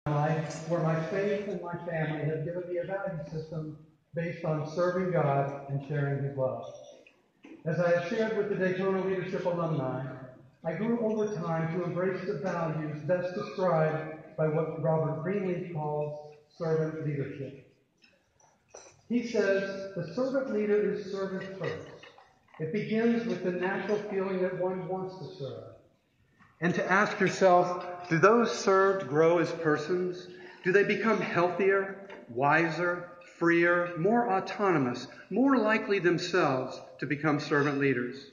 life where my faith and my family have given me a value system based on serving God and sharing His love. As I have shared with the Daytona Leadership alumni, I grew over time to embrace the values best described by what Robert Greenleaf calls servant leadership. He says, the servant leader is servant first. It begins with the natural feeling that one wants to serve. And to ask yourself, do those served grow as persons? Do they become healthier, wiser, freer, more autonomous, more likely themselves to become servant leaders?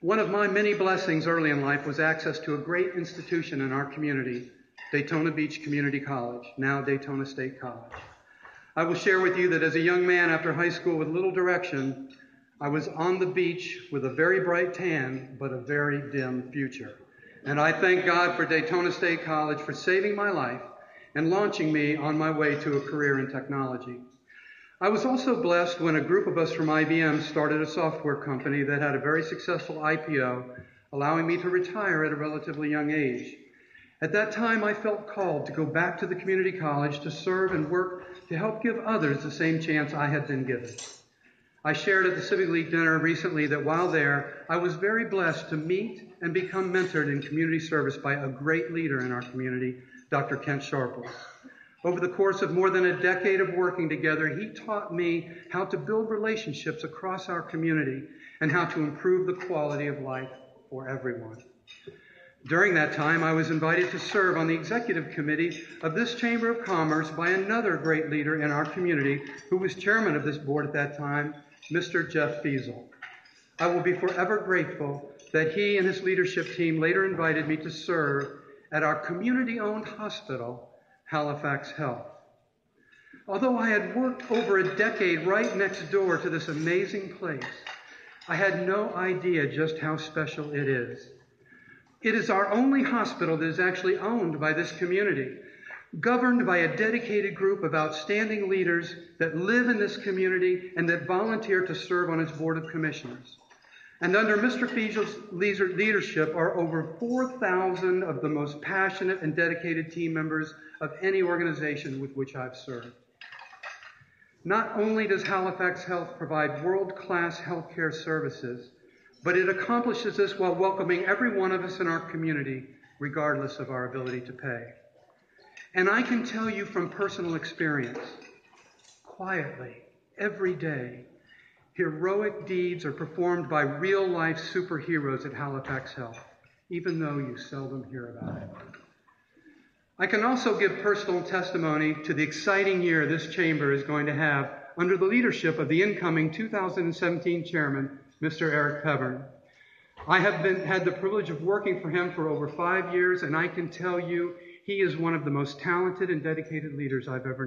One of my many blessings early in life was access to a great institution in our community, Daytona Beach Community College, now Daytona State College. I will share with you that as a young man after high school with little direction, I was on the beach with a very bright tan, but a very dim future. And I thank God for Daytona State College for saving my life and launching me on my way to a career in technology. I was also blessed when a group of us from IBM started a software company that had a very successful IPO, allowing me to retire at a relatively young age. At that time, I felt called to go back to the community college to serve and work to help give others the same chance I had been given. I shared at the Civic League dinner recently that while there, I was very blessed to meet and become mentored in community service by a great leader in our community, Dr. Kent Sharple. Over the course of more than a decade of working together, he taught me how to build relationships across our community and how to improve the quality of life for everyone. During that time, I was invited to serve on the executive committee of this Chamber of Commerce by another great leader in our community who was chairman of this board at that time, Mr. Jeff Fiesel. I will be forever grateful that he and his leadership team later invited me to serve at our community-owned hospital, Halifax Health. Although I had worked over a decade right next door to this amazing place, I had no idea just how special it is. It is our only hospital that is actually owned by this community, governed by a dedicated group of outstanding leaders that live in this community and that volunteer to serve on its board of commissioners. And under Mr. Fiesel's leadership are over 4,000 of the most passionate and dedicated team members of any organization with which I've served. Not only does Halifax Health provide world-class healthcare services, but it accomplishes this while welcoming every one of us in our community, regardless of our ability to pay. And I can tell you from personal experience, quietly, every day, heroic deeds are performed by real-life superheroes at Halifax Health, even though you seldom hear about it. I can also give personal testimony to the exciting year this chamber is going to have under the leadership of the incoming 2017 chairman, Mr. Eric Pevern. I have had the privilege of working for him for over 5 years, and I can tell you he is one of the most talented and dedicated leaders I've ever known.